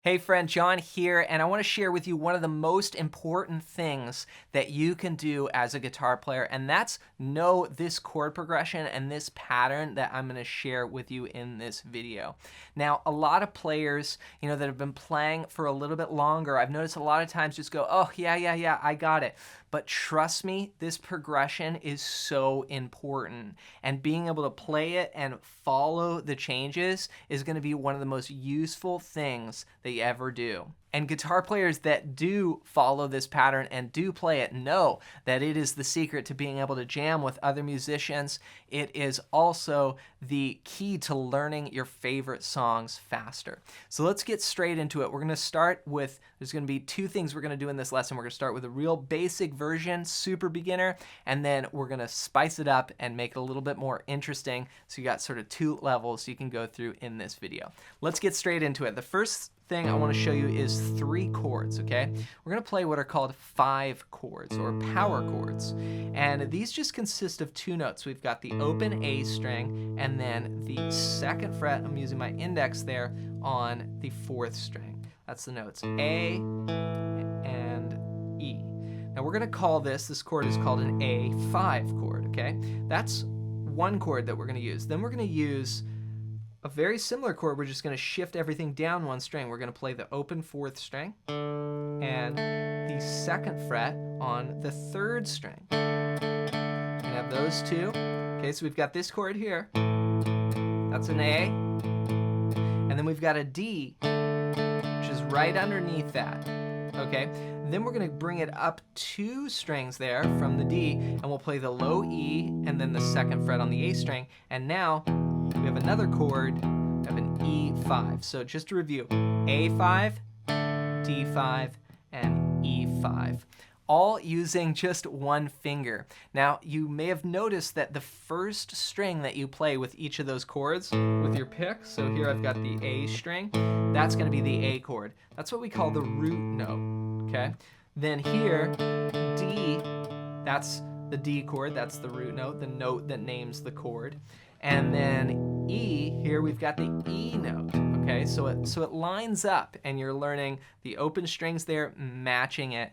Hey friend, John here, and I want to share with you one of the most important things that you can do as a guitar player, and that's know this chord progression and this pattern that I'm going to share with you in this video. Now, a lot of players, that have been playing for a little bit longer, I've noticed a lot of times just go, oh, yeah, I got it. But trust me, this progression is so important, and being able to play it and follow the changes is going to be one of the most useful things that you ever do. And guitar players that do follow this pattern and do play it know that it is the secret to being able to jam with other musicians. It is also the key to learning your favorite songs faster. So let's get straight into it. We're going to start with, there's going to be two things we're going to do in this lesson. We're going to start with a real basic version, super beginner, and then we're going to spice it up and make it a little bit more interesting. So you got sort of two levels you can go through in this video. Let's get straight into it. The first thing I want to show you is 3 chords, okay? We're going to play what are called 5 chords or power chords. And these just consist of 2 notes. We've got the open A string and then the 2nd fret, I'm using my index there, on the 4th string. That's the notes A and E. Now we're going to call this chord is called an A5 chord, okay? That's one chord that we're going to use. Then we're going to use a very similar chord. We're just going to shift everything down 1 string. We're going to play the open 4th string and the 2nd fret on the 3rd string. We're going to have those 2. Okay, so we've got this chord here. That's an A. And then we've got a D, which is right underneath that. Okay, then we're going to bring it up 2 strings there from the D, and we'll play the low E and then the 2nd fret on the A string. And now we have another chord of an E5. So just to review, A5, D5, and E5, all using just 1 finger. Now, you may have noticed that the first string that you play with each of those chords with your pick, so here I've got the A string, that's going to be the A chord. That's what we call the root note, okay? Then here, D, that's the D chord, that's the root note, the note that names the chord. And then E, here we've got the E note, okay? So it lines up, and you're learning the open strings there, matching it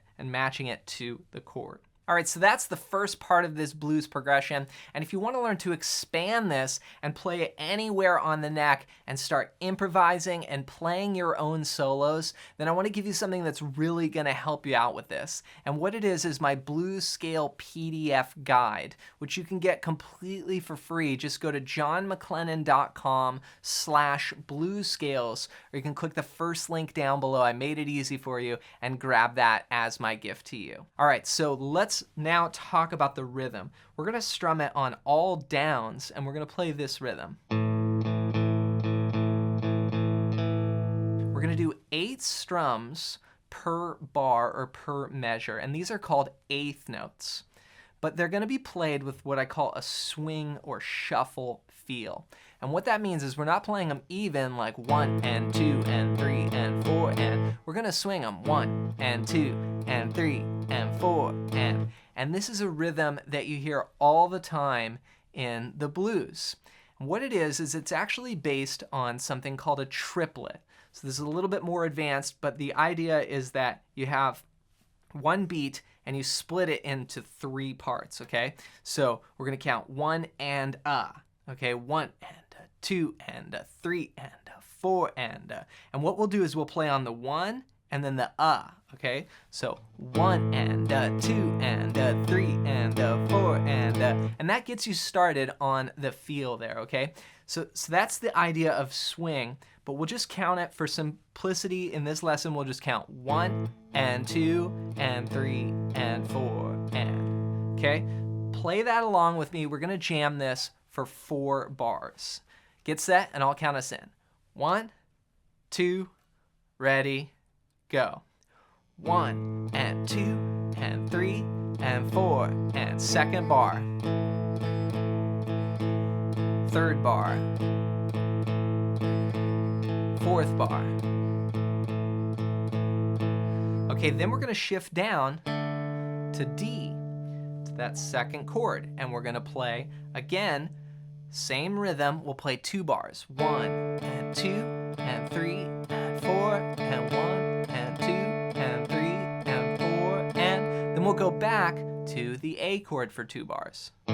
to the chord. All right, so that's the first part of this blues progression. And if you want to learn to expand this and play it anywhere on the neck and start improvising and playing your own solos, then I want to give you something that's really going to help you out with this. And what it is my blues scale PDF guide, which you can get completely for free. Just go to johnmcclennan.com/bluescales, or you can click the first link down below. I made it easy for you, and grab that as my gift to you. All right, so let's now talk about the rhythm. We're going to strum it on all downs, and we're going to play this rhythm. We're going to do 8 strums per bar or per measure, and these are called eighth notes. But they're going to be played with what I call a swing or shuffle feel. And what that means is we're not playing them even like 1 and 2 and 3 and 4, and we're going to swing them 1 and 2 and 3 and 4 and this is a rhythm that you hear all the time in the blues. What it is it's actually based on something called a triplet. So this is a little bit more advanced, but the idea is that you have 1 beat and you split it into 3 parts, okay? So we're going to count 1 and okay? 1 and 2 and 3 and 4 and what we'll do is we'll play on the 1 and then the okay? So 1 and 2 and 3 and 4 and that gets you started on the feel there, okay? So that's the idea of swing, but we'll just count it for simplicity. In this lesson, we'll just count 1 and 2 and 3 and 4 and, okay? Play that along with me. We're gonna jam this for 4 bars. Get set, and I'll count us in. 1, 2, ready, go. 1 and 2 and 3 and 4 and 2nd bar. 3rd bar. 4th bar. Okay, then we're going to shift down to D, to that 2nd chord, and we're going to play again, same rhythm. We'll play 2 bars. 1 and 2 and 3 and 4 and we'll go back to the A chord for 2 bars. 2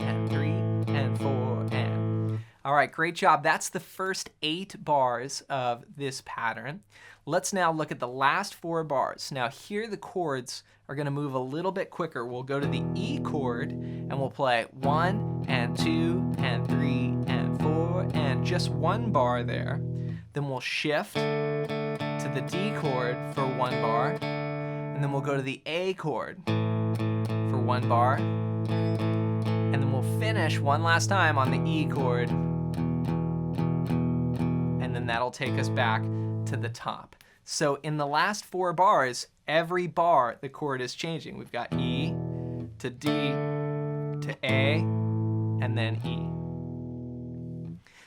and 3 and 4 and. All right, great job. That's the first 8 bars of this pattern. Let's now look at the last 4 bars. Now here the chords are going to move a little bit quicker. We'll go to the E chord and we'll play 1 and 2 and 3 and 4 and just 1 bar there. Then we'll shift to the D chord for 1 bar, and then we'll go to the A chord for 1 bar, and then we'll finish one last time on the E chord, and then that'll take us back to the top. So in the last 4 bars, every bar the chord is changing. We've got E to D to A and then E.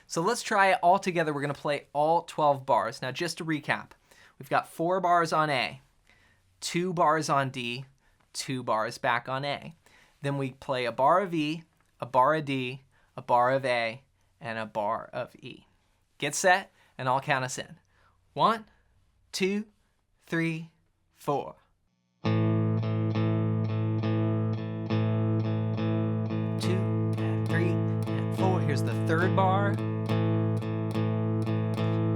So let's try it all together. We're going to play all 12 bars. Now just to recap, we've got 4 bars on A, 2 bars on D, 2 bars back on A. Then we play a bar of E, a bar of D, a bar of A, and a bar of E. Get set, and I'll count us in. 1, 2, 3, 4. 2 and 3 and 4. Here's the 3rd bar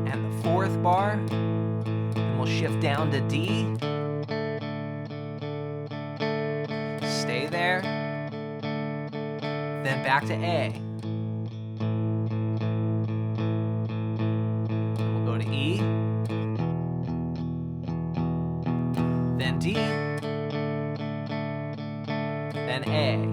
and the 4th bar. Then we'll shift down to D. Stay there. Then back to A. Then we'll go to E. Then D. Then A.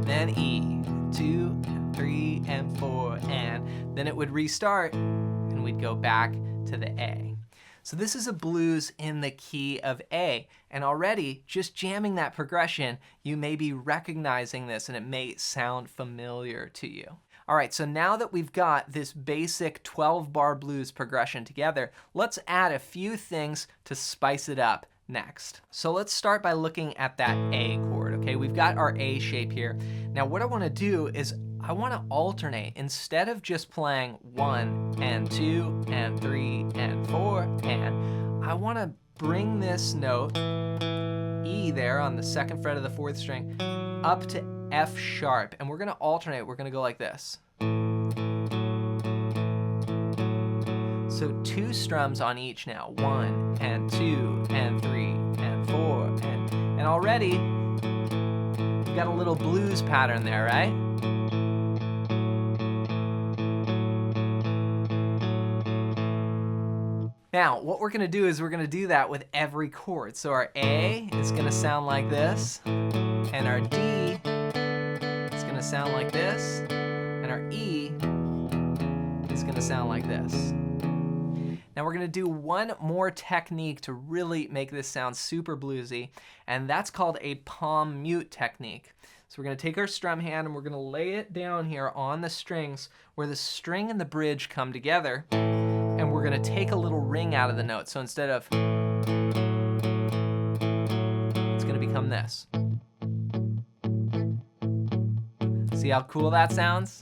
Then E. 2 and 3 and 4 and then it would restart and we'd go back to the A. So this is a blues in the key of A, and already just jamming that progression, you may be recognizing this and it may sound familiar to you. All right, so now that we've got this basic 12-bar blues progression together, let's add a few things to spice it up next. So let's start by looking at that A chord, okay? We've got our A shape here. Now what I want to do is I want to alternate. Instead of just playing 1 and 2 and 3 and 4 and, I want to bring this note, E there on the 2nd fret of the 4th string, up to F sharp, and we're going to alternate. We're going to go like this. So 2 strums on each now, 1 and 2 and 3 and 4 and already we've got a little blues pattern there, right? Now, what we're going to do is we're going to do that with every chord. So our A is going to sound like this, and our D is going to sound like this, and our E is going to sound like this. Now we're going to do one more technique to really make this sound super bluesy, and that's called a palm mute technique. So we're going to take our strum hand and we're going to lay it down here on the strings where the string and the bridge come together, and we're going to take a little ring out of the note. So instead of, it's going to become this. See how cool that sounds?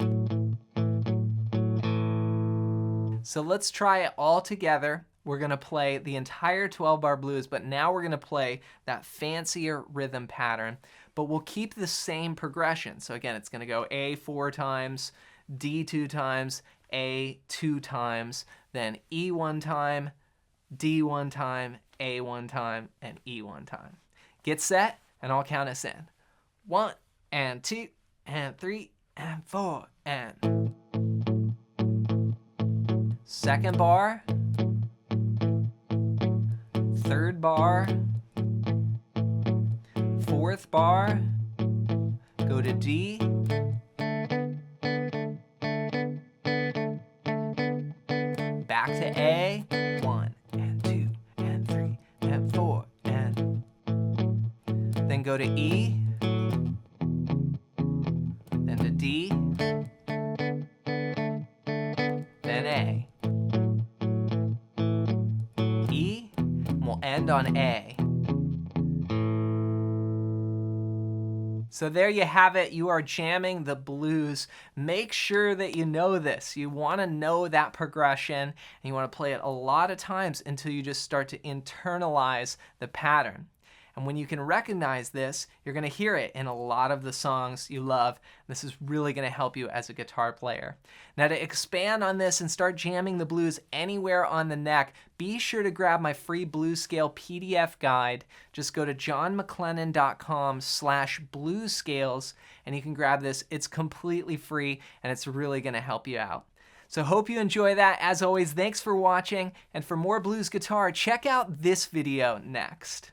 So let's try it all together. We're going to play the entire 12-bar blues, but now we're going to play that fancier rhythm pattern, but we'll keep the same progression. So again, it's going to go A 4 times, D 2 times, A 2 times, then E 1 time, D 1 time, A 1 time, and E 1 time. Get set, and I'll count us in. 1 and 2 and 3 and 4 and. 2nd bar, 3rd bar, 4th bar, go to D, back to A, 1 and 2 and 3 and 4 and, then go to E, then to D, then A. We'll end on A. So there you have it. You are jamming the blues. Make sure that you know this. You want to know that progression, and you want to play it a lot of times until you just start to internalize the pattern. And when you can recognize this, you're going to hear it in a lot of the songs you love. This is really going to help you as a guitar player. Now, to expand on this and start jamming the blues anywhere on the neck, be sure to grab my free blues scale PDF guide. Just go to johnmcclennan.com/bluescales and you can grab this. It's completely free and it's really going to help you out. So hope you enjoy that. As always, thanks for watching. And for more blues guitar, check out this video next.